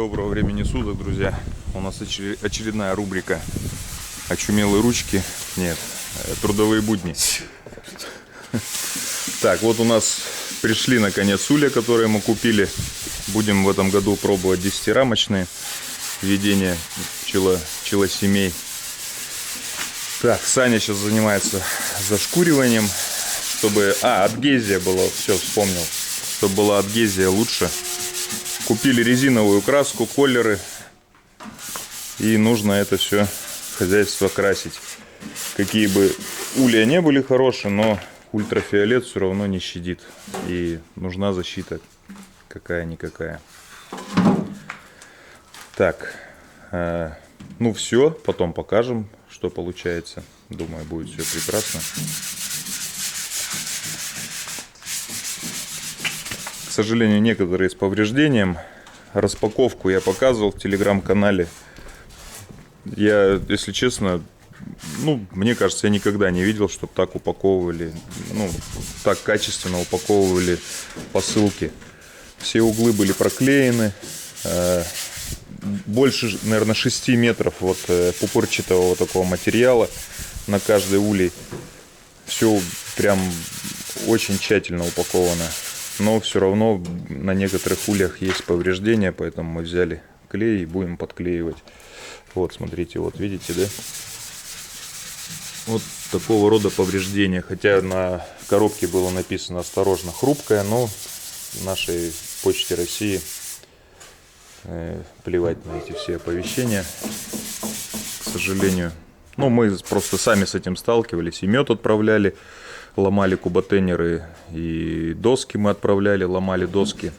Доброго времени суток, друзья. У нас очередная рубрика «Очумелые ручки». Нет, трудовые будни. Так, вот у нас пришли наконец улья, которые мы купили. Будем в этом году пробовать 10-рамочные ведения пчелосемей. Так, Саня сейчас занимается зашкуриванием, чтобы... адгезия была, все, вспомнил. Чтобы была адгезия лучше. Купили резиновую краску, колеры. И нужно это все хозяйство красить. Какие бы улья не были хорошие, но ультрафиолет все равно не щадит. И нужна защита какая-никакая. Так, ну все, потом покажем, что получается. Думаю, будет все прекрасно. К сожалению, некоторые с повреждением. Распаковку я показывал в телеграм-канале. Я, если честно, мне кажется, я никогда не видел, чтобы так упаковывали, так качественно упаковывали посылки. Все углы были проклеены. Больше, наверное, 6 метров вот пупырчатого вот такого материала на каждой улей. Все прям очень тщательно упаковано. Но все равно на некоторых ульях есть повреждения, поэтому мы взяли клей и будем подклеивать. Вот, смотрите, вот видите, да? Вот такого рода повреждения. Хотя на коробке было написано «осторожно, хрупкая», но в нашей Почте России плевать на эти все оповещения, к сожалению. Мы просто сами с этим сталкивались. И мед отправляли, ломали куботенеры, и доски мы отправляли, ломали доски.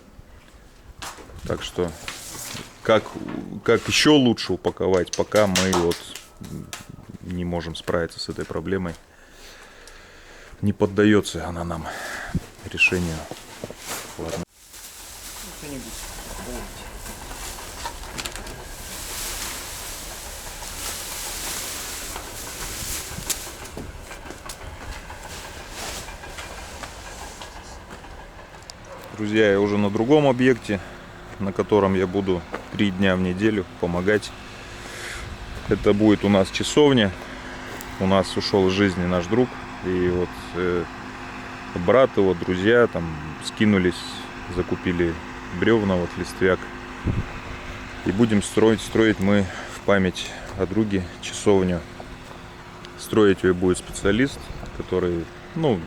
Так что, как еще лучше упаковать, пока мы вот не можем справиться с этой проблемой. Не поддается она нам решению. Ладно. Друзья, я уже на другом объекте, на котором я буду 3 дня в неделю помогать. Это будет у нас часовня. У нас ушел из жизни наш друг. И вот брат его, друзья там скинулись, закупили бревна, вот листвяк. И будем строить мы в память о друге часовню. Строить ее будет специалист, который,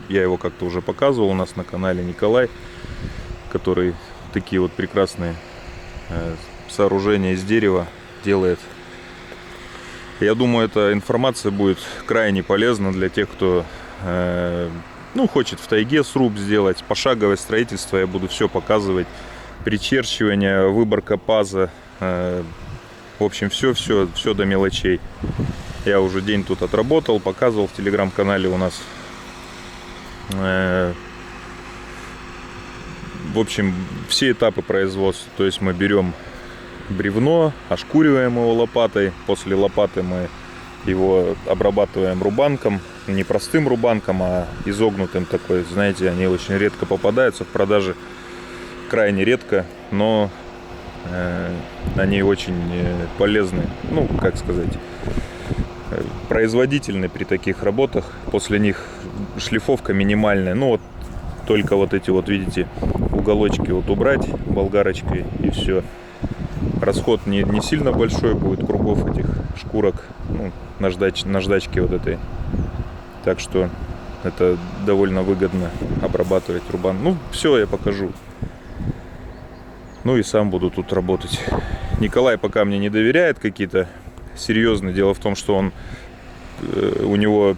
я его как-то уже показывал у нас на канале, Николай, который такие вот прекрасные сооружения из дерева делает. Я думаю, эта информация будет крайне полезна для тех, кто хочет в тайге сруб сделать. Пошаговое строительство я буду все показывать. Причерчивание, выборка паза. В общем, все до мелочей. Я уже день тут отработал, показывал в телеграм-канале у нас. В общем, все этапы производства. То есть мы берем бревно, ошкуриваем его лопатой. После лопаты мы его обрабатываем рубанком. Не простым рубанком, а изогнутым такой. Знаете, они очень редко попадаются в продаже. Крайне редко, но они очень полезны. Производительны при таких работах. После них шлифовка минимальная. Только вот эти вот, видите, уголочки вот убрать болгарочкой, и все. Расход не сильно большой будет кругов этих шкурок, наждачки вот этой. Так что это довольно выгодно обрабатывать рубан. Все я покажу. И сам буду тут работать. Николай пока мне не доверяет какие-то серьезные. Дело в том, что у него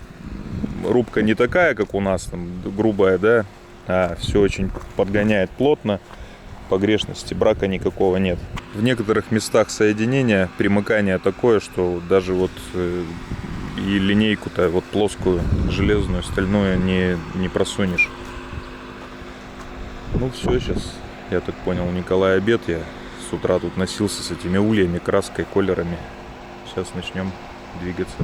рубка не такая, как у нас, там, грубая, да, а все очень подгоняет плотно. Погрешности, брака никакого нет. В некоторых местах соединения примыкание такое, что даже вот и линейку-то вот плоскую, железную, стальную не просунешь. Все, сейчас, я так понял, у Николая обед. Я с утра тут носился с этими ульями, краской, колерами. Сейчас начнем двигаться.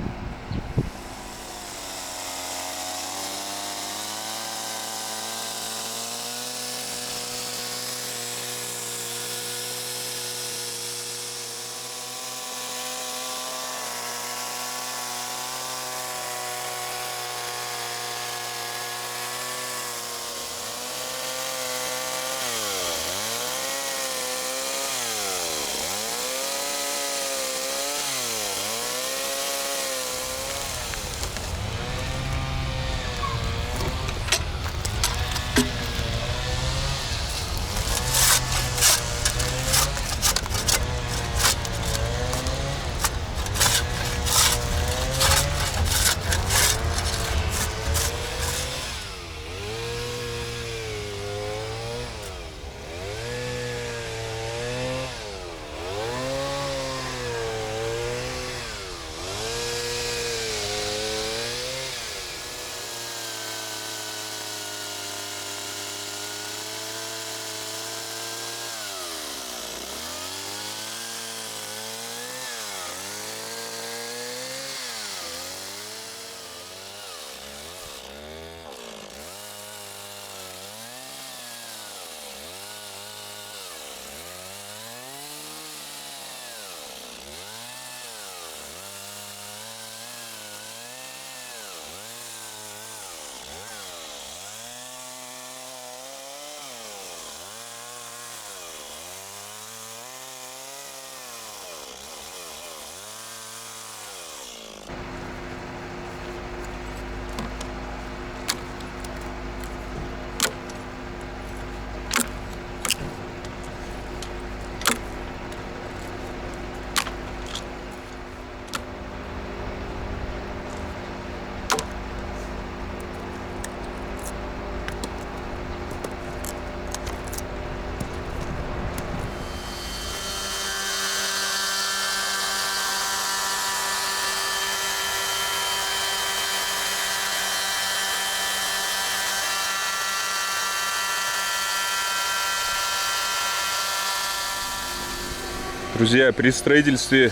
Друзья, при строительстве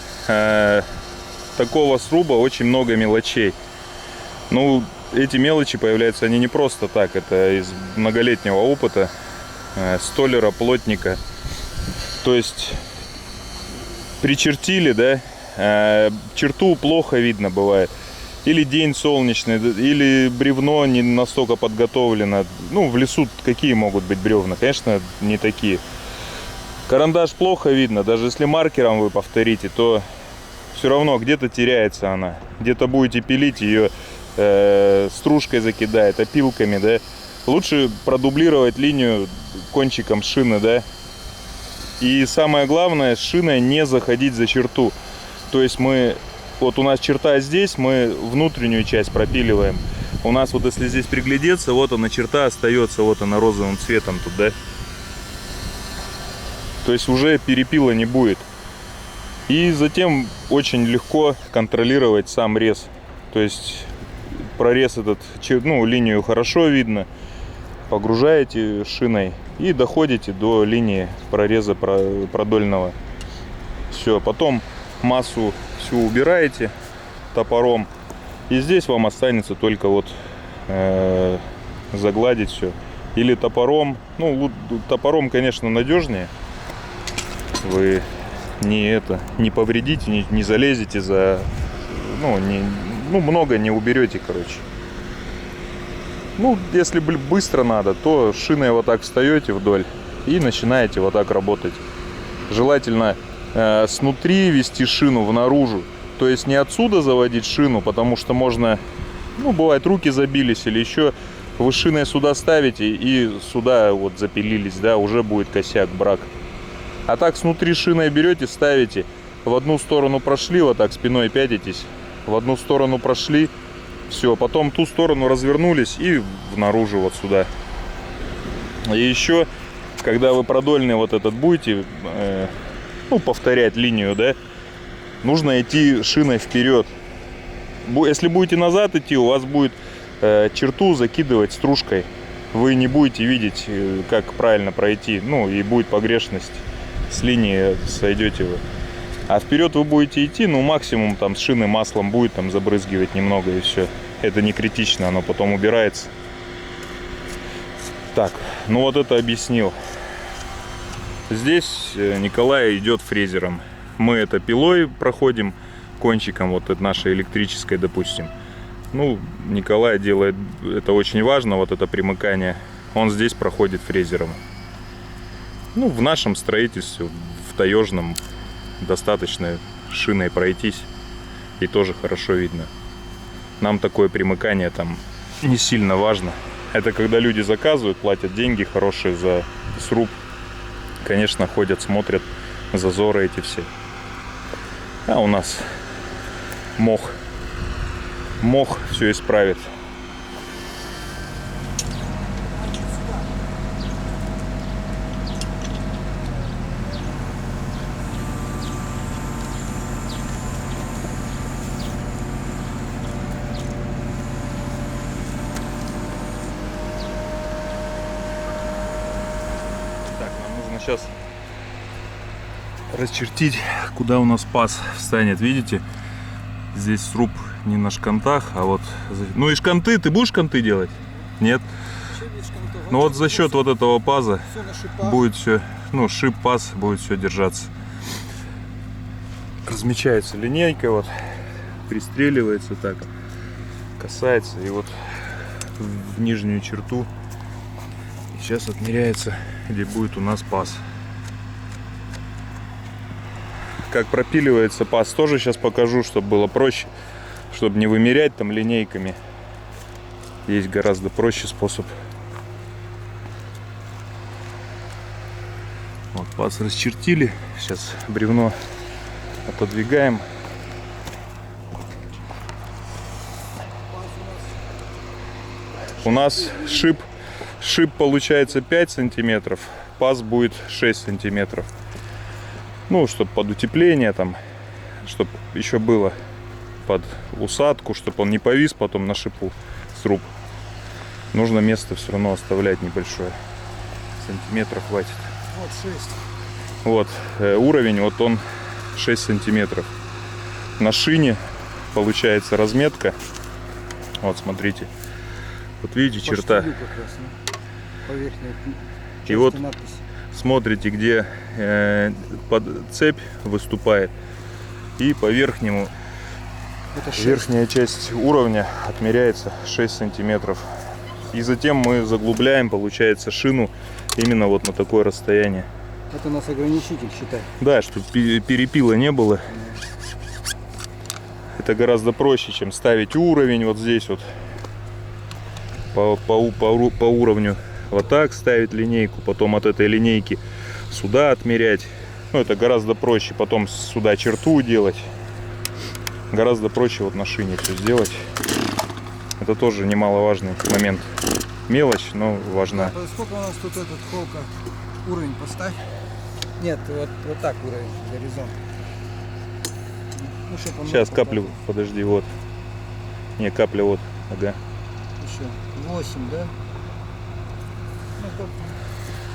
такого сруба очень много мелочей. Ну, эти мелочи появляются они не просто так. Это из многолетнего опыта столяра, плотника. То есть причертили, да, черту плохо видно бывает. Или день солнечный, или бревно не настолько подготовлено. Ну, в лесу какие могут быть бревна? Конечно, не такие. Карандаш плохо видно. Даже если маркером вы повторите, то все равно где-то теряется она. Где-то будете пилить, ее стружкой закидает, опилками, да. Лучше продублировать линию кончиком шины, да. И самое главное, с шиной не заходить за черту. То есть вот у нас черта здесь, мы внутреннюю часть пропиливаем. У нас вот если здесь приглядеться, вот она черта остается, вот она розовым цветом тут, да. То есть уже перепила не будет. И затем очень легко контролировать сам рез. То есть прорез этот, ну, линию хорошо видно. Погружаете шиной и доходите до линии прореза продольного. Все, потом массу всю убираете топором, и здесь вам останется только вот загладить все. Или топором. Ну, топором, конечно, надежнее. Вы не повредите, не залезете за, много не уберете, короче. Ну, если быстро надо, то шиной вот так встаете вдоль и начинаете вот так работать. Желательно снутри вести шину внаружу. То есть не отсюда заводить шину, потому что можно, ну, бывает, руки забились или еще. Вы шиной сюда ставите и сюда вот запилились, да, уже будет косяк, брак. А так снутри шиной берете, ставите. В одну сторону прошли, вот так спиной пятитесь. В одну сторону прошли. Все, потом ту сторону развернулись и наружу вот сюда. И еще, когда вы продольный вот этот будете, повторять линию, да, нужно идти шиной вперед. Если будете назад идти, у вас будет черту закидывать стружкой. Вы не будете видеть, как правильно пройти, ну и будет погрешность. С линии сойдете вы. А вперед вы будете идти, ну максимум там с шины маслом будет там забрызгивать немного и все. Это не критично, оно потом убирается. Так, ну вот это объяснил. Здесь Николай идет фрезером. Мы это пилой проходим, кончиком вот от нашей электрической, допустим. Ну, Николай делает, это очень важно, вот это примыкание. Он здесь проходит фрезером. Ну, в нашем строительстве, в таежном, достаточно шиной пройтись, и тоже хорошо видно. Нам такое примыкание там не сильно важно. Это когда люди заказывают, платят деньги хорошие за сруб. Конечно, ходят, смотрят зазоры эти все. А у нас мох. Мох все исправит. Сейчас расчертить, куда у нас паз встанет. Видите, здесь сруб не на шкантах, а вот, ну и шканты, ты будешь шканты делать? Нет. Ну вот за счет вот этого паза будет все, ну шип, паз будет все держаться. Размечается линейка, вот пристреливается так, касается, и вот в нижнюю черту сейчас отмеряется, где будет у нас паз. Как пропиливается паз, тоже сейчас покажу, чтобы было проще, чтобы не вымерять там линейками. Есть гораздо проще способ. Вот паз расчертили, сейчас бревно отодвигаем. У нас шип получается 5 сантиметров, паз будет 6 сантиметров. Ну, чтобы под утепление там, чтобы еще было под усадку, чтобы он не повис потом на шипу сруб. Нужно место все равно оставлять небольшое. Сантиметров хватит. Вот 6. Вот уровень, вот он 6 сантиметров. На шине получается разметка. Вот смотрите. Вот видите, По черта. штырю как раз, да? По верхней части И вот надписи. смотрите, где цепь выступает. И по верхнему, Это 6. верхняя часть уровня отмеряется 6 сантиметров. И затем мы заглубляем, получается, шину именно вот на такое расстояние. Это у нас ограничитель, считай. Да, чтобы перепила не было. Это гораздо проще, чем ставить уровень вот здесь вот. По уровню вот так ставить линейку, потом от этой линейки сюда отмерять. Ну, это гораздо проще. Потом сюда черту делать. Гораздо проще вот на шине все сделать. Это тоже немаловажный момент. Мелочь, но важна. Сколько у нас тут этот холка? Уровень поставь. Нет, вот так уровень, горизонт. Ну, чтоб он Сейчас мог каплю, показать. подожди, вот. Не, капля вот, ага. Еще 8, да? Ну, как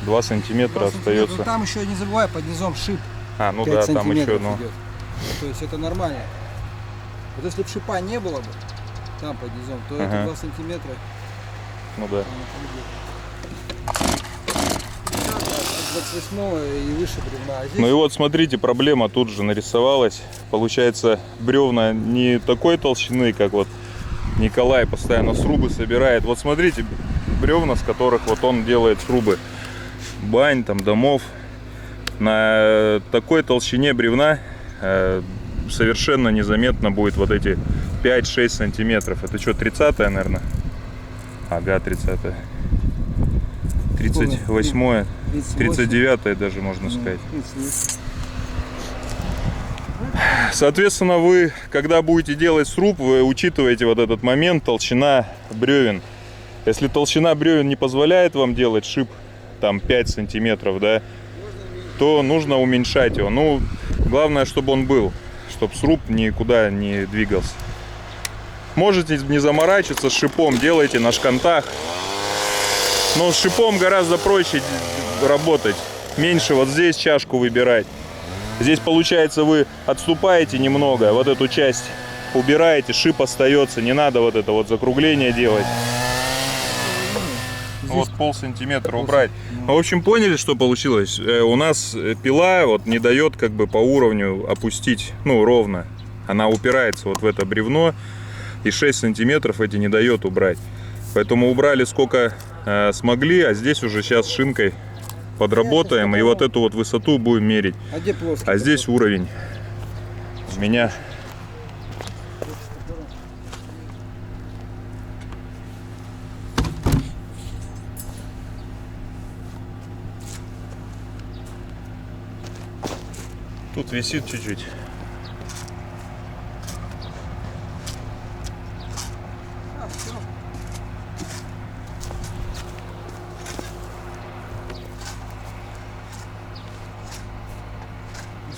2 сантиметра 2 сантиметра. остается. Там еще не забывай, под низом шип. А, ну 5 да, там еще, сантиметров ну. идет. То есть это нормально. Вот если бы шипа не было бы, там под низом, то это 2 сантиметра. Ну да. От 28 и выше бревна. А здесь Ну и вот смотрите, проблема тут же нарисовалась. Получается, бревна не такой толщины, как вот Николай постоянно срубы собирает. Вот смотрите, бревна, с которых вот он делает срубы бань, там, домов. На такой толщине бревна совершенно незаметно будет вот эти 5-6 сантиметров. Это что, 30-е, наверное? Ага, 30-е. 38-е, 39-е даже, можно сказать. 38. Соответственно, вы, когда будете делать сруб, вы учитываете вот этот момент, толщина бревен. Если толщина бревен не позволяет вам делать шип там 5 сантиметров, да, то нужно уменьшать его. Ну, главное, чтобы он был, чтобы сруб никуда не двигался. Можете не заморачиваться с шипом, делайте на шкантах. Но с шипом гораздо проще работать. Меньше вот здесь чашку выбирать. Здесь, получается, вы отступаете немного, вот эту часть убираете, шип остается. Не надо вот это вот закругление делать. Вот полсантиметра убрать. В общем, поняли, что получилось? У нас пила вот не дает как бы по уровню опустить, ну, ровно. Она упирается вот в это бревно. И 6 сантиметров эти не дает убрать. Поэтому убрали сколько смогли, а здесь уже сейчас шинкой подработаем и вот эту вот высоту будем мерить. А где плоский? А здесь уровень. У меня тут висит чуть-чуть.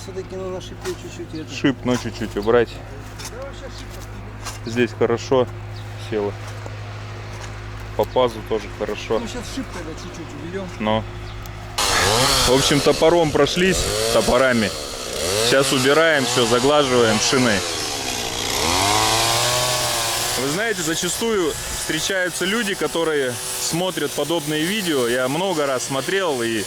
Все-таки на шипе чуть-чуть это. Шип, но чуть-чуть убрать. Здесь хорошо село. По пазу тоже хорошо. Ну сейчас шип тогда чуть-чуть уберем. Но. В общем, топором прошлись, топорами. Сейчас убираем, все, заглаживаем шиной. Вы знаете, зачастую встречаются люди, которые смотрят подобные видео. Я много раз смотрел и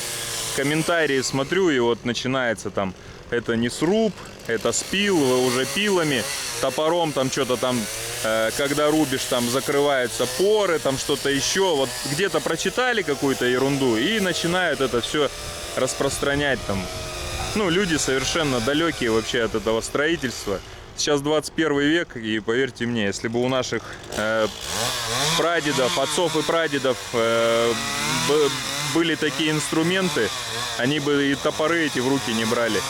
комментарии смотрю, и вот начинается там: это не сруб, это спил, вы уже пилами, топором там что-то там, когда рубишь, там закрываются поры, там что-то еще. Вот где-то прочитали какую-то ерунду и начинают это все распространять там. Ну, люди совершенно далекие вообще от этого строительства. Сейчас 21 век, и поверьте мне, если бы у наших прадедов, отцов и прадедов были такие инструменты, они бы и топоры эти в руки не брали.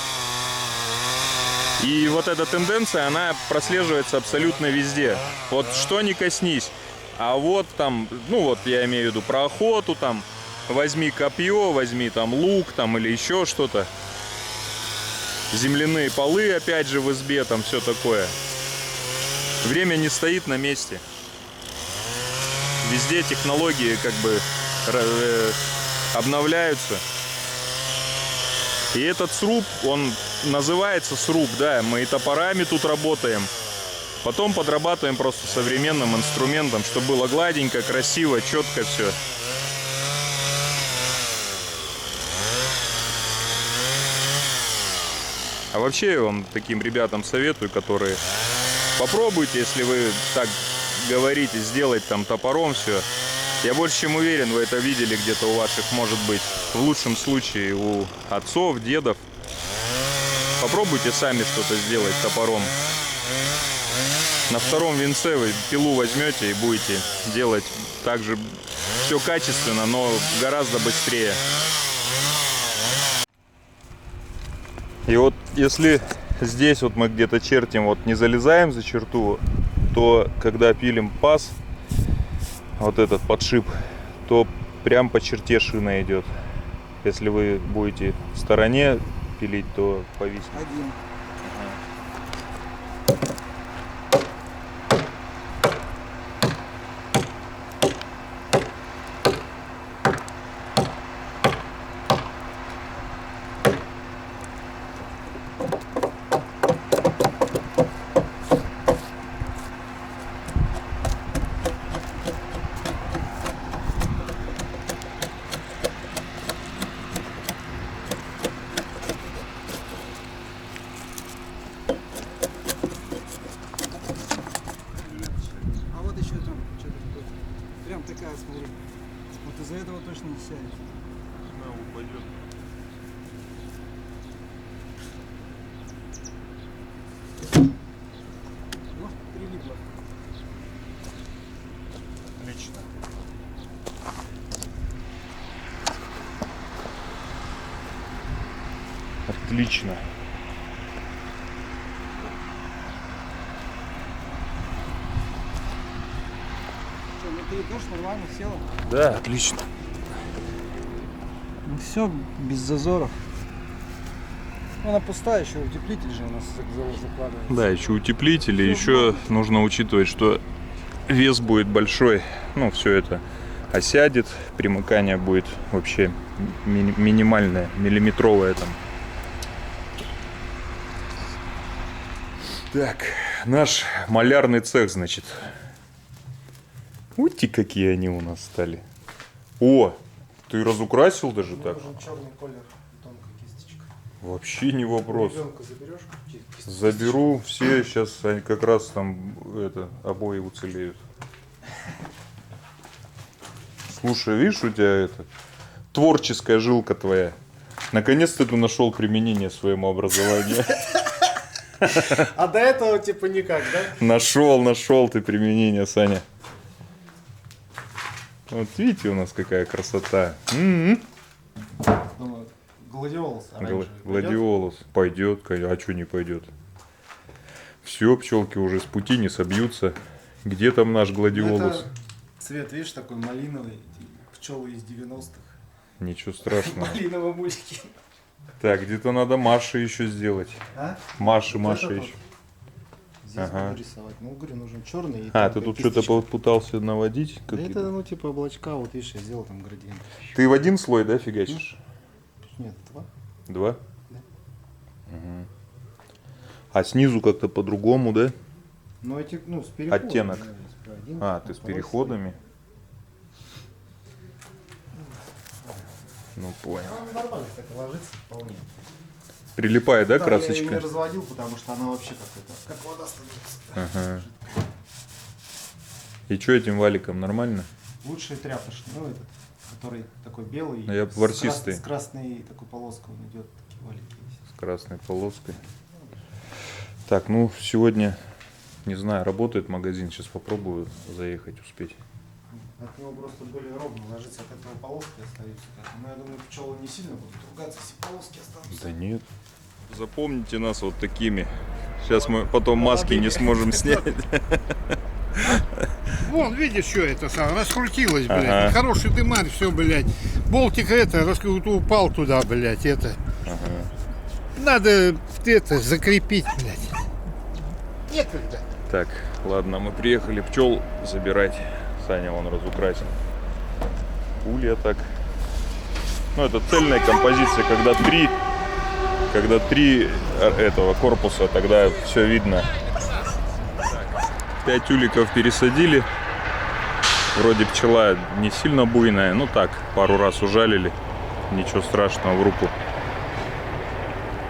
И вот эта тенденция, она прослеживается абсолютно везде. Вот что ни коснись. А вот там, ну вот я имею в виду про охоту, там, возьми копье, возьми там лук, там, или еще что-то. Земляные полы, опять же, в избе, там все такое. Время не стоит на месте. Везде технологии как бы обновляются. И этот сруб, он называется сруб, да, мы и топорами тут работаем. Потом подрабатываем просто современным инструментом, чтобы было гладенько, красиво, четко все. А вообще я вам таким ребятам советую, которые попробуйте, если вы так говорите, сделать там топором все. Я больше чем уверен, вы это видели где-то у ваших, может быть, в лучшем случае у отцов, дедов. Попробуйте сами что-то сделать топором. На втором венце вы пилу возьмете и будете делать также все качественно, но гораздо быстрее. И вот если здесь вот мы где-то чертим, вот не залезаем за черту, то когда пилим паз, вот этот подшип, то прям по черте шина идет. Если вы будете в стороне пилить, то повиснет. Один. А вот еще там что-то такое. Прям такая, смотри. Вот из-за этого точно не сядет. Упадет. Ну, прилипло. Отлично. Отлично. Что, ну ты идешь нормально, села? Да, отлично. Ну все, без зазоров. Ну, она пустая, еще утеплитель же у нас закладывается. Да, еще утеплитель, и еще нужно учитывать, что вес будет большой. Ну, все это осядет, примыкание будет вообще минимальное, миллиметровое там. Так, наш малярный цех, значит. Ути, какие они у нас стали. О, ты разукрасил даже так? Нужен черный колер, тонкая кисточка. Вообще не вопрос. Ребенка заберешь? Заберу все, сейчас они как раз там обои уцелеют. Слушай, видишь, у тебя это творческая жилка твоя. Наконец-то ты нашел применение своему образованию. А до этого типа никак, да? Нашел ты применение, Саня. Вот видите, у нас какая красота. Думаю, гладиолус. Гладиолус. Пойдет, а что не пойдет? Все, пчелки уже с пути не собьются. Где там наш гладиолус? Цвет, видишь, такой малиновый. Пчелы из 90-х. Ничего страшного. Малиновые мультики. Так, где-то надо Маше еще сделать. А? Маша Вот еще. Здесь Ага. буду рисовать. Ну, говорю, нужен черный. А, ты тут что-то пытался наводить? Да это, ну, типа облачка, вот видишь, я сделал там градиент. Ты в один слой, да, фигачишь? Нет, два. Два? Да. Угу. А снизу как-то по-другому, да? Ну, эти, ну, с переходом. Оттенок. Да, один, А, ты с переходами? Ну, понял. Ну, нормально так ложится вполне. Прилипает, да, Я ее не красочка? разводил, потому что она вообще как вода становится. Ага. И что этим валиком, нормально? Лучший тряпочный, ну, этот, который такой белый. Я ворсистый. С красной такой полоской он идет, такие валики есть. С красной полоской. Так, ну, сегодня, не знаю, работает магазин, сейчас попробую заехать, успеть. От него просто более ровно ложится, от этого полоски остаются. Но я думаю, пчелы не сильно будут ругаться, если полоски останутся. Да нет. Запомните нас вот такими. Сейчас мы потом маски не сможем снять. Вон, видишь, что это самое, раскрутилось, блядь. Ага. Хороший дымарь, все, блядь. Болтик это, упал туда, блядь, это. Ага. Надо это закрепить, блядь. Некогда. Так, ладно, мы приехали пчел забирать. Саня вон разукрасил. Улья так. Ну, это цельная композиция, когда три Когда 3 этого корпуса, тогда все видно. 5 уликов пересадили. Вроде пчела не сильно буйная, ну так, пару раз ужалили. Ничего страшного в руку.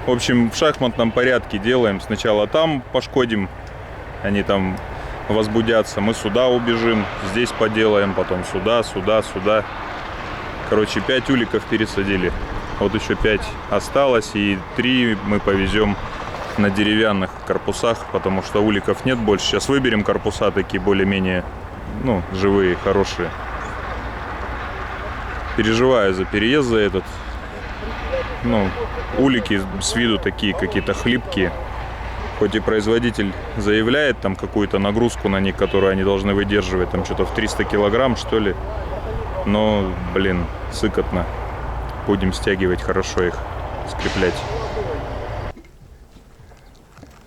В общем, в шахматном порядке делаем. Сначала там пошкодим, они там возбудятся. Мы сюда убежим, здесь поделаем, потом сюда, сюда, сюда. Короче, 5 уликов пересадили. Вот еще 5 осталось, и 3 мы повезем на деревянных корпусах, потому что уликов нет больше. Сейчас выберем корпуса такие более-менее, ну, живые, хорошие. Переживаю за переезд за этот. Ну, улики с виду такие какие-то хлипкие. Хоть и производитель заявляет там какую-то нагрузку на них, которую они должны выдерживать, там что-то в 300 килограмм, что ли. Но, блин, сыкотно. Будем стягивать хорошо их, скреплять.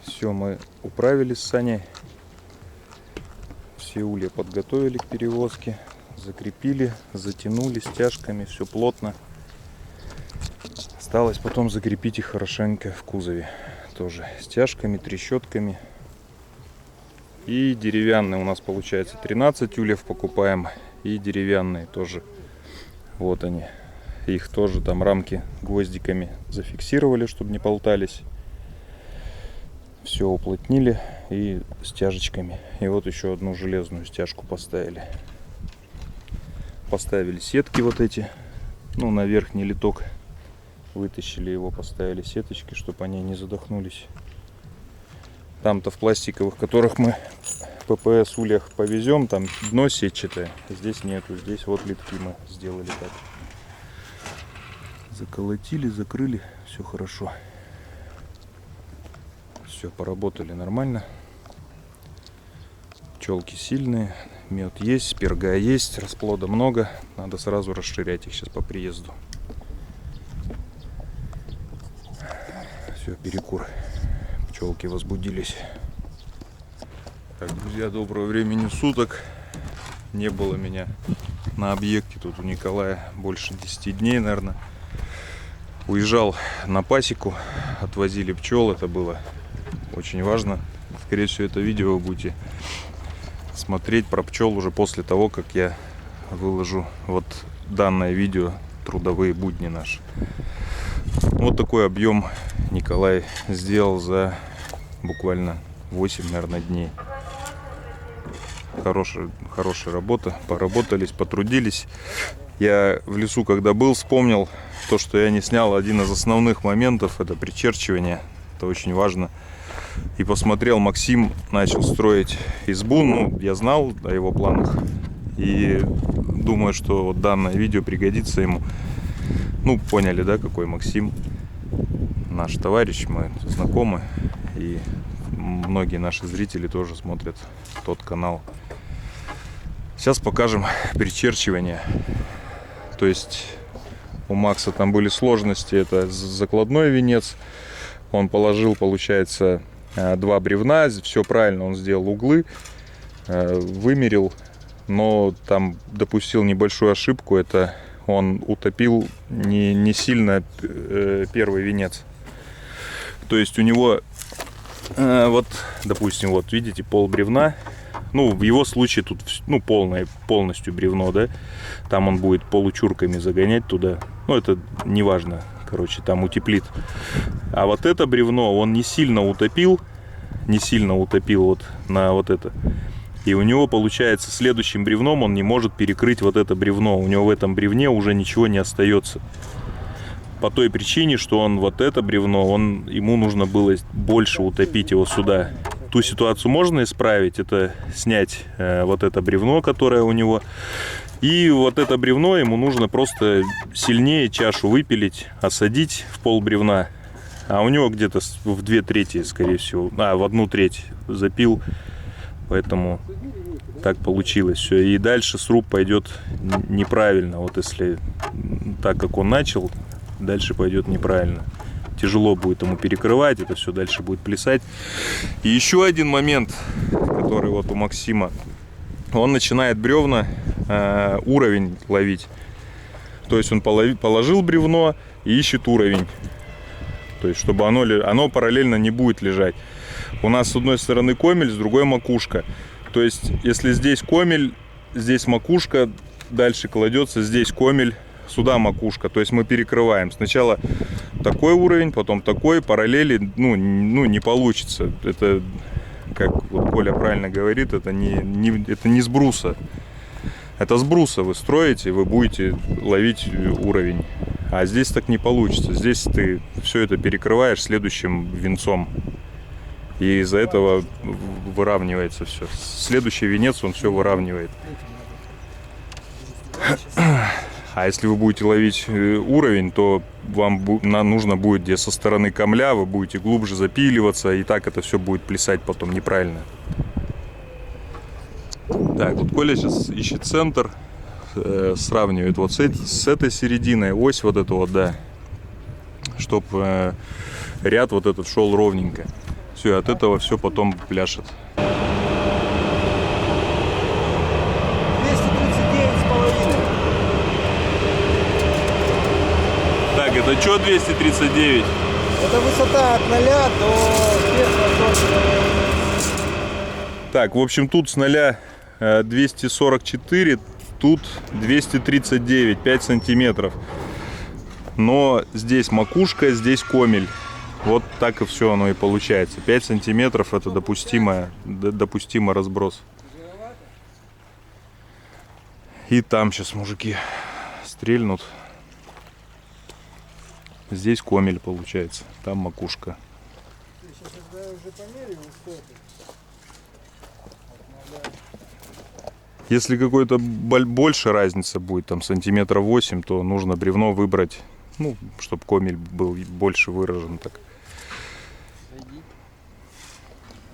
Все, мы управились с Саней. Все улья подготовили к перевозке. Закрепили, затянули стяжками, все плотно. Осталось потом закрепить их хорошенько в кузове. Тоже стяжками, трещотками. И деревянные у нас получается 13 ульев покупаем. И деревянные тоже. Вот они. Их тоже там рамки гвоздиками зафиксировали, чтобы не болтались. Все уплотнили и стяжечками. И вот еще одну железную стяжку поставили. Поставили сетки вот эти. Ну, на верхний литок. Вытащили его, поставили сеточки, чтобы они не задохнулись. Там-то в пластиковых, которых мы ППС ульях повезем, там дно сетчатое. Здесь нету. Здесь вот литки мы сделали так. Заколотили, закрыли. Все хорошо. Все, поработали нормально. Пчелки сильные. Мед есть, перга есть, расплода много. Надо сразу расширять их сейчас по приезду. Все, перекур. Пчелки возбудились. Так, друзья, доброго времени суток. Не было меня на объекте тут у Николая больше 10 дней, наверное. Уезжал на пасеку, отвозили пчел, это было очень важно. Скорее всего, это видео вы будете смотреть про пчел уже после того, как я выложу вот данное видео, трудовые будни наши. Вот такой объем Николай сделал за буквально 8, наверное, дней. Хорошая работа, поработались, потрудились. Я в лесу, когда был, вспомнил то, что я не снял один из основных моментов, это причерчивание. Это очень важно. И посмотрел, Максим начал строить избу. Ну, я знал о его планах. И думаю, что вот данное видео пригодится ему. Ну, поняли, да, какой Максим. Наш товарищ, мы знакомы. И многие наши зрители тоже смотрят тот канал. Сейчас покажем причерчивание. То есть у Макса там были сложности. Это закладной венец. Он положил, получается, 2 бревна. Все правильно он сделал, углы. Вымерил. Но там допустил небольшую ошибку. Это он утопил не сильно первый венец. То есть у него вот, допустим, вот видите, пол бревна. Ну, в его случае тут, ну, полностью бревно, да. Там он будет получурками загонять туда. Ну, это не важно. Короче, там утеплит. А вот это бревно он не сильно утопил вот на вот это. И у него, получается, следующим бревном он не может перекрыть вот это бревно. У него в этом бревне уже ничего не остается. По той причине, что он вот это бревно, ему нужно было больше утопить его сюда. Ту ситуацию можно исправить, это снять вот это бревно, которое у него. И вот это бревно ему нужно просто сильнее чашу выпилить, осадить в пол бревна. А у него где-то в 2/3, скорее всего, в 1/3 запил. Поэтому так получилось все. И дальше сруб пойдет неправильно. Вот если так, как он начал, дальше пойдет неправильно. Тяжело будет ему перекрывать, это все дальше будет плясать. И еще один момент, который вот у Максима. Он начинает бревна уровень ловить. То есть он положил бревно и ищет уровень. то есть чтобы оно параллельно не будет лежать. У нас с одной стороны комель, с другой макушка. То есть если здесь комель, здесь макушка, дальше кладется, здесь комель, сюда макушка. То есть мы перекрываем. Сначала такой уровень, потом такой, параллели, ну не получится. Это, как вот Коля правильно говорит, это не с бруса. Это с бруса вы строите, вы будете ловить уровень. А здесь так не получится. Здесь ты все это перекрываешь следующим венцом. И из-за этого выравнивается все. Следующий венец, он все выравнивает. А если вы будете ловить уровень, то вам нужно будет, где со стороны камля, вы будете глубже запиливаться, и так это все будет плясать потом неправильно. Так, вот Коля сейчас ищет центр, сравнивает вот с этой серединой, ось вот эту вот, да, чтобы ряд вот этот шел ровненько. Все, от этого все потом пляшет. 239,5. Так, это что 239? Это высота от 0 до верхней точки. Так, в общем, тут с 0 244, тут 239, 5 сантиметров. Но здесь макушка, здесь комель. Вот так и все оно и получается. 5 сантиметров это допустимый разброс. И там сейчас мужики стрельнут. Здесь комель получается, там макушка. Если какой-то больше разница будет, там сантиметра 8, то нужно бревно выбрать, ну, чтобы комель был больше выражен.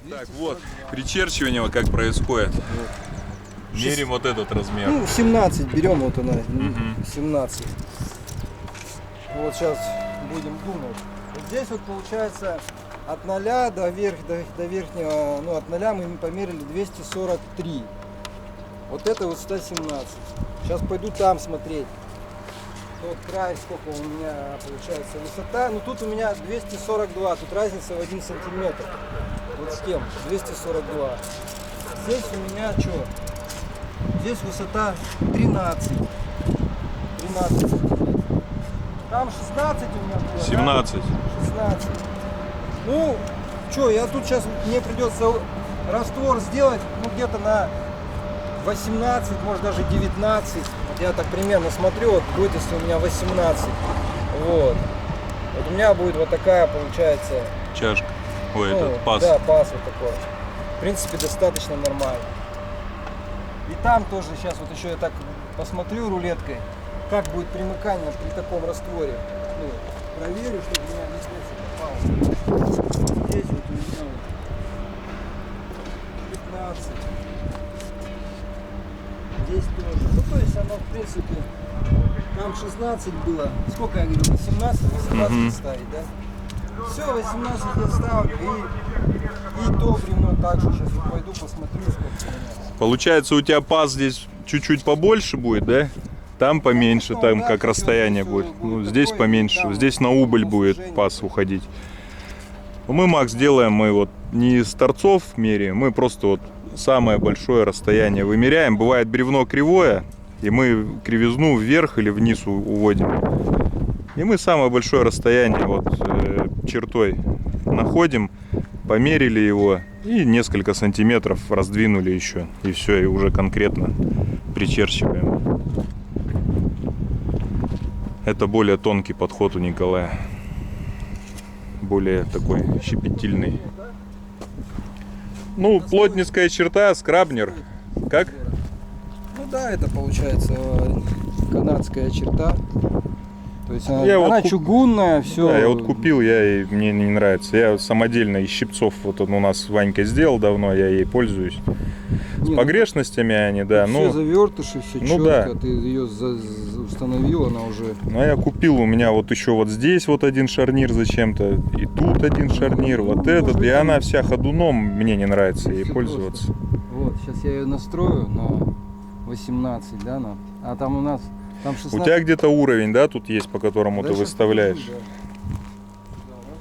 Так, вот, причерчивание как происходит. Мерим вот этот размер. Ну, 17 берем, вот она, 17. Вот сейчас будем думать. Вот здесь вот получается от 0 до верхнего, ну от 0 мы померили 243. Вот это вот 117. Сейчас пойду там смотреть. Вот край, сколько у меня получается высота. Ну тут у меня 242, тут разница в 1 сантиметр. Вот с кем? 242. Здесь у меня что? Здесь высота 13. 13 сантиметров. Там 16 у меня было. 17. Да? 16. Ну, что, я тут сейчас, мне придется раствор сделать, ну, где-то на 18, может даже 19. Вот я так примерно смотрю, вот будет, если у меня 18. Вот. Вот у меня будет вот такая, получается. Чашка. Ой, Ну, этот паз. Да, паз вот такой. В принципе, достаточно нормально. И там тоже сейчас вот еще я так посмотрю рулеткой, как будет примыкание при таком растворе. Ну, проверю, чтобы у меня не попало. Здесь вот у меня 15. Здесь тоже. Ну, то есть оно, в принципе, там 16 было. Сколько я говорил? 18 ставить, да? Все, 18 я ставлю. И то бревно также. Сейчас вот пойду посмотрю, сколько у меня. Получается, у тебя паз здесь чуть-чуть побольше будет, да? Там поменьше, там да, как расстояние будет. Ну, здесь поменьше. там Здесь на убыль будет движение. паз уходить. Мы, Макс, делаем, мы вот не с торцов меряем, мы просто вот самое большое расстояние вымеряем. Бывает бревно кривое, и мы кривизну вверх или вниз уводим. И мы самое большое расстояние вот чертой находим, померили его и несколько сантиметров раздвинули еще. И все, и уже конкретно причерчиваем. Это более тонкий подход у Николая. Более такой щепетильный. Ну, плотницкая черта, скрабнер. Как? Ну да, это получается канадская черта. То есть она, Я вот она чугунная, все. Да, я вот купил, и мне не нравится. Я самодельно из щипцов, вот он у нас Ванька сделал давно, я ей пользуюсь. С погрешностями они, да. Все Ну, завертыши, все ну четко, да. ты ее установил, она уже. ну, я купил, у меня вот еще вот здесь вот один шарнир зачем-то, и тут один шарнир, вот этот, и она вся ходуном, мне не нравится ей Всё пользоваться. просто. Вот, сейчас я ее настрою на 18, да, а там у нас там 16. У тебя где-то уровень, да, тут есть, по которому Да, ты щас выставляешь? покажу, да. Да, раз.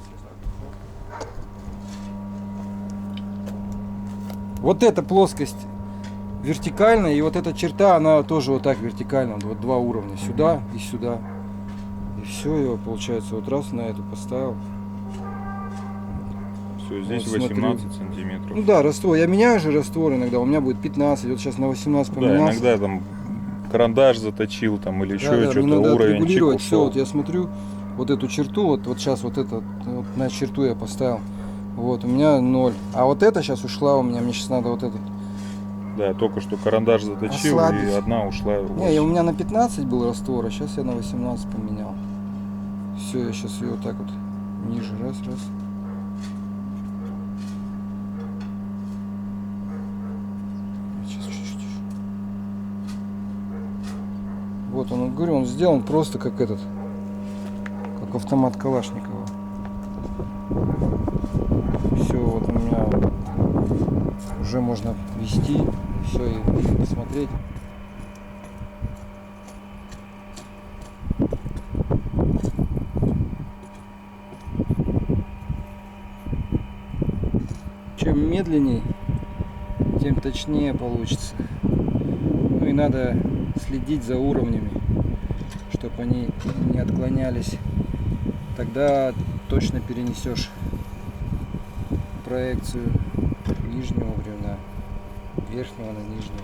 Вот эта плоскость вертикальная, и вот эта черта, она тоже вот так вертикально. Вот два уровня, сюда и сюда. И все, я, получается, вот раз на эту поставил. Все, здесь Вот, смотрю. 18 сантиметров. Ну да, раствор. Я меняю же раствор иногда, у меня будет 15, вот сейчас на 18 Да, поменялся. иногда там карандаш заточил там или еще Да, что-то, мне надо уровень отрегулировать все. ушел. Вот я смотрю, вот эту черту, вот сейчас вот это, вот на черту я поставил. Вот, у меня 0. А вот это сейчас ушла у меня, мне сейчас надо вот это. Да, только что карандаш заточил, и Ослабить. одна ушла. в Не, у 8. меня на 15 был раствор, а сейчас я на 18 поменял. Все, я сейчас ее вот так вот ниже, раз. Сейчас чуть-чуть. Вот он, говорю, он сделан просто как этот, как автомат Калашникова. Все, вот у меня уже можно вести, все и посмотреть. Чем медленней, тем точнее получится. Ну и надо следить за уровнями, чтобы они не отклонялись. Тогда точно перенесешь проекцию нижнего бревна, верхнего на нижнее.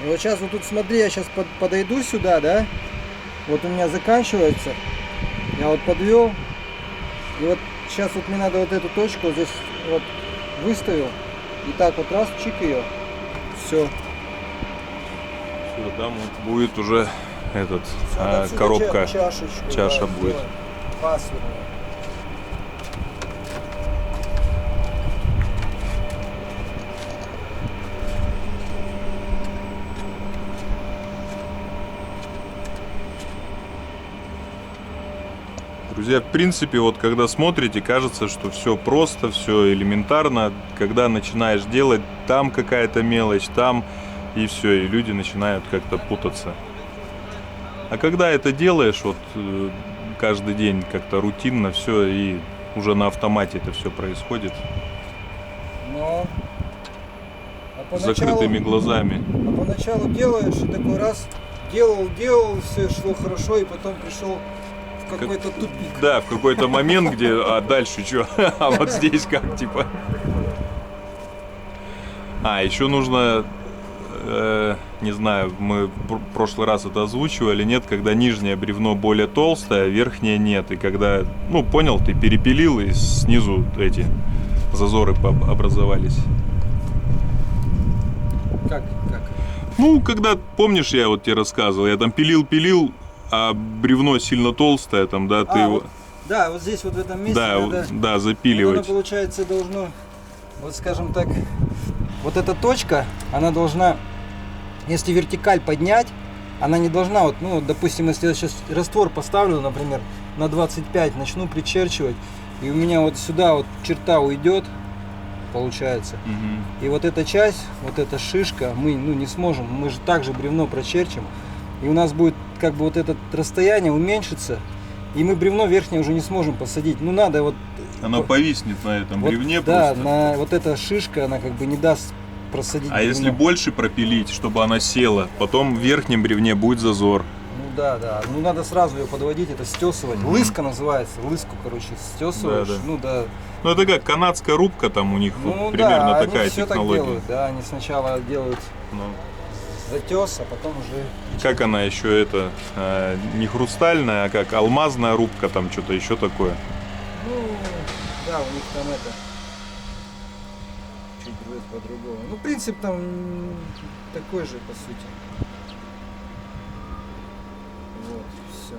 И вот сейчас вот тут смотри, я сейчас подойду сюда, да? Вот у меня заканчивается. Я вот подвел. И вот сейчас вот мне надо вот эту точку вот здесь вот выставил. И так вот раз, чик ее. Все. Всё, там вот будет уже этот коробка. чаша будет. Пасверная. Друзья, в принципе, вот когда смотрите, кажется, что все просто, все элементарно. Когда начинаешь делать, там какая-то мелочь, там, и все, и люди начинают как-то путаться. А когда это делаешь, вот каждый день как-то рутинно все, и уже на автомате это все происходит, Но с закрытыми глазами. А поначалу делаешь, и такой раз делал, все шло хорошо, и потом пришел в какой-то тупик. Да, в какой-то момент, где, а дальше что? А вот здесь как, типа. А, еще нужно, не знаю, мы в прошлый раз это озвучивали, нет, когда нижнее бревно более толстое, а верхнее нет. И когда, ну, понял, ты перепилил, и снизу эти зазоры образовались. Как? Ну, когда, помнишь, я вот тебе рассказывал, я там пилил, а бревно сильно толстое, там, да, ты его... Вот, да, вот здесь вот в этом месте Да, надо... да, запиливать. Оно, получается, должно, вот скажем так, вот эта точка, она должна, если вертикаль поднять, она не должна, вот, ну, допустим, если я сейчас раствор поставлю, например, на 25, начну причерчивать, и у меня вот сюда вот черта уйдет, получается. Угу. И вот эта часть, вот эта шишка, мы, ну, не сможем, мы же также бревно прочерчим, и у нас будет как бы вот это расстояние уменьшится, и мы бревно верхнее уже не сможем посадить. Ну, надо вот... Она повиснет на этом вот, бревне да, просто. на вот эта шишка, она как бы не даст просадить А бревно. если больше пропилить, чтобы она села, потом в верхнем бревне будет зазор. Ну да. Ну надо сразу ее подводить, это стесывать. Лыска называется. Лыску, короче, стесываешь. Да. Ну да. Ну это как канадская рубка, там у них Ну вот да, примерно они такая все технология. так делают, да, они сначала делают Ну, затес, а потом уже... как она еще это, не хрустальная, а как алмазная рубка, там что-то еще такое. Ну, да, у них там это... Чуть по-другому. Ну, принцип там такой же, по сути. Вот, все.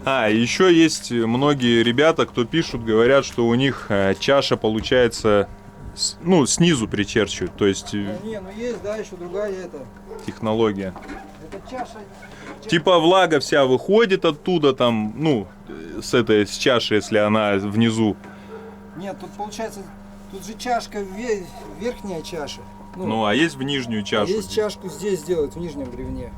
А, еще есть многие ребята, кто пишут, говорят, что у них чаша получается, ну, снизу причерчивают, то есть Не, ну есть, да, еще другая это. технология. Это чаша. Типа влага вся выходит оттуда, там, ну, с чаши, если она внизу. Нет, тут получается, тут же чашка, верхняя чаша. Ну, а есть в нижнюю чашу? Есть чашку здесь делать, в нижнем бревне.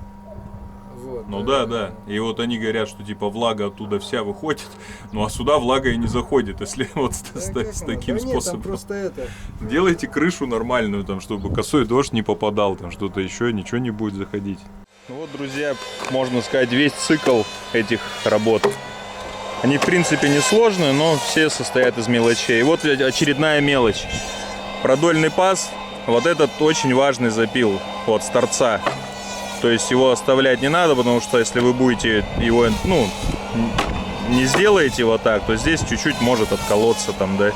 Вот. Ну да, да. И вот они говорят, что типа влага оттуда вся выходит, ну а сюда влага и не заходит, если вот с таким Нет, способом. там просто это. Делайте крышу нормальную, там, чтобы косой дождь не попадал, там что-то еще, ничего не будет заходить. Ну вот, друзья, можно сказать, весь цикл этих работ. Они, в принципе, не сложные, но все состоят из мелочей. И вот очередная мелочь. Продольный паз, вот этот очень важный запил от с торца. То есть его оставлять не надо, потому что если вы будете его, ну, не сделаете вот так, то здесь чуть-чуть может отколоться там, да.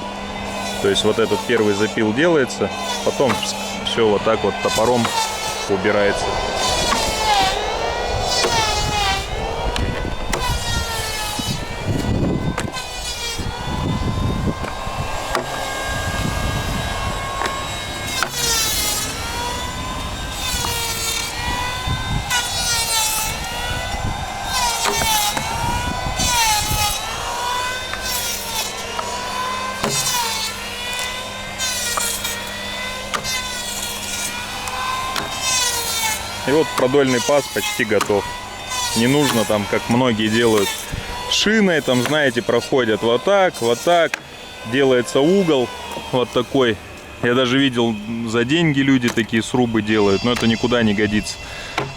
То есть вот этот первый запил делается, потом все вот так вот топором убирается. И вот продольный паз почти готов. Не нужно там, как многие делают, шиной, там, знаете, проходят вот так, делается угол вот такой. Я даже видел, за деньги люди такие срубы делают, но это никуда не годится.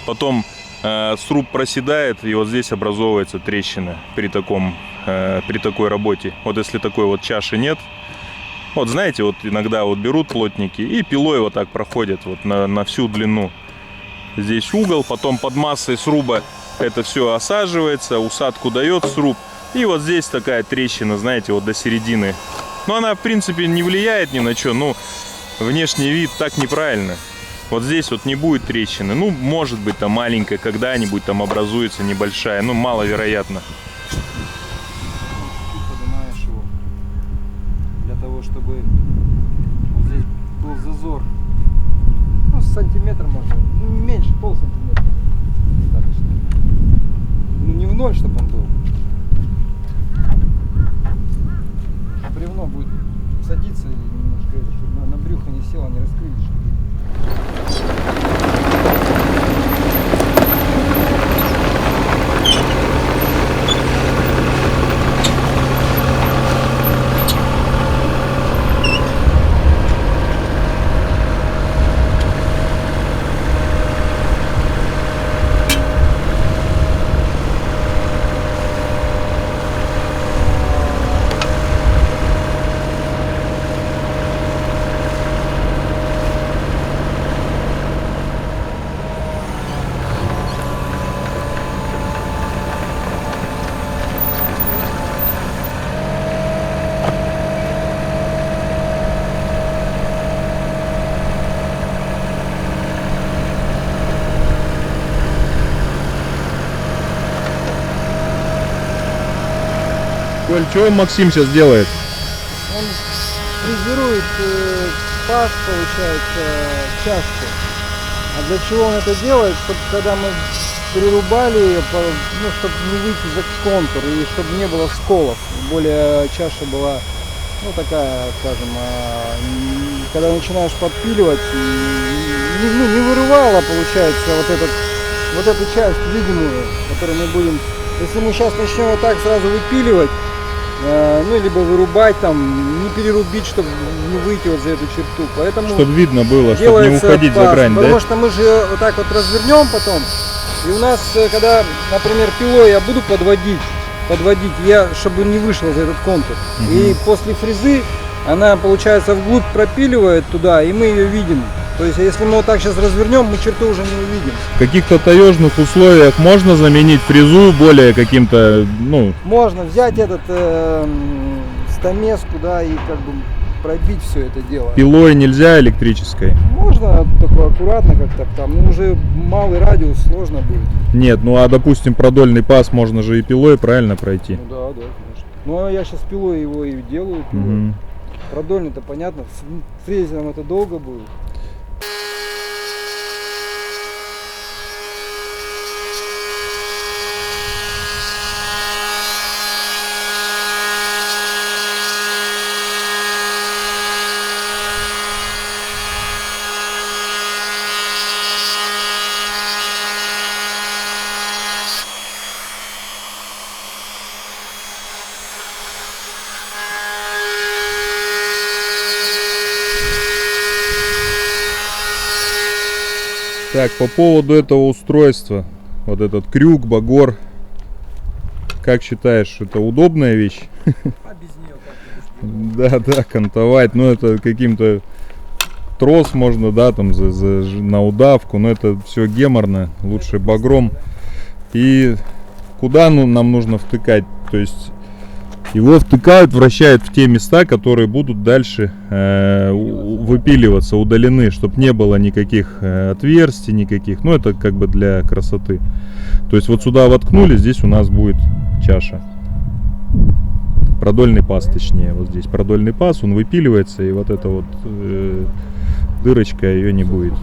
Потом сруб проседает, и вот здесь образовывается трещина при такой работе. Вот если такой вот чаши нет, вот знаете, вот иногда вот берут плотники и пилой вот так проходят вот на всю длину. Здесь угол, потом под массой сруба это все осаживается, усадку дает сруб. И вот здесь такая трещина, знаете, вот до середины. Но она, в принципе, не влияет ни на что. Ну, внешний вид так неправильно. Вот здесь вот не будет трещины. Ну, может быть, там маленькая когда-нибудь там образуется небольшая. Ну, маловероятно. Поднимаешь его для того, чтобы вот здесь был зазор. Ну, сантиметр можно, ну, меньше, полсантиметра достаточно. Ну, не в ноль, чтобы он был. Бревно будет садиться и немножко, чтобы на брюхо не село, не раскрылись. Коль, что Максим сейчас делает? Он фрезерует паз, получается, чашку. А для чего он это делает? Чтобы когда мы перерубали ее, ну, чтобы не выйти за контур и чтобы не было сколов. Более чаша была, ну, такая, скажем, когда начинаешь подпиливать, не вырывала, получается, вот эту часть видимую, которую мы будем. Если мы сейчас начнем вот так сразу выпиливать, ну, либо вырубать там, не перерубить, чтобы не выйти вот за эту черту. Поэтому Чтобы видно было, чтобы не уходить паз, за грань, потому да? что мы же вот так вот развернем потом. И у нас, когда, например, пилой я буду подводить, чтобы не вышло за этот контур. И после фрезы она, получается, вглубь пропиливает туда, и мы ее видим. То есть, если мы вот так сейчас развернем, мы черту уже не увидим. В каких-то таежных условиях можно заменить фрезу более каким-то, ну... Можно взять этот стамеску, да, и как бы пробить все это дело. Пилой нельзя электрической? Можно такое аккуратно как-то там, но уже малый радиус сложно будет. Нет, ну а допустим продольный паз можно же и пилой правильно пройти. Ну да, конечно. Ну а я сейчас пилой его и делаю. Пилой. Продольный-то понятно, фрезером это долго будет. Так, по поводу этого устройства, вот этот крюк, багор, как считаешь, это удобная вещь? А без нее как ты будешь Да, да, кантовать, ну это каким-то трос можно, да, там на удавку, но это все геморно, лучше багром. И куда нам нужно втыкать? То есть его втыкают, вращают в те места, которые будут дальше выпиливаться, удалены, чтобы не было никаких отверстий, никаких. Ну, это как бы для красоты. То есть вот сюда воткнули, здесь у нас будет чаша. Продольный паз, точнее, вот здесь продольный паз, он выпиливается, и вот эта вот дырочка, ее не будет.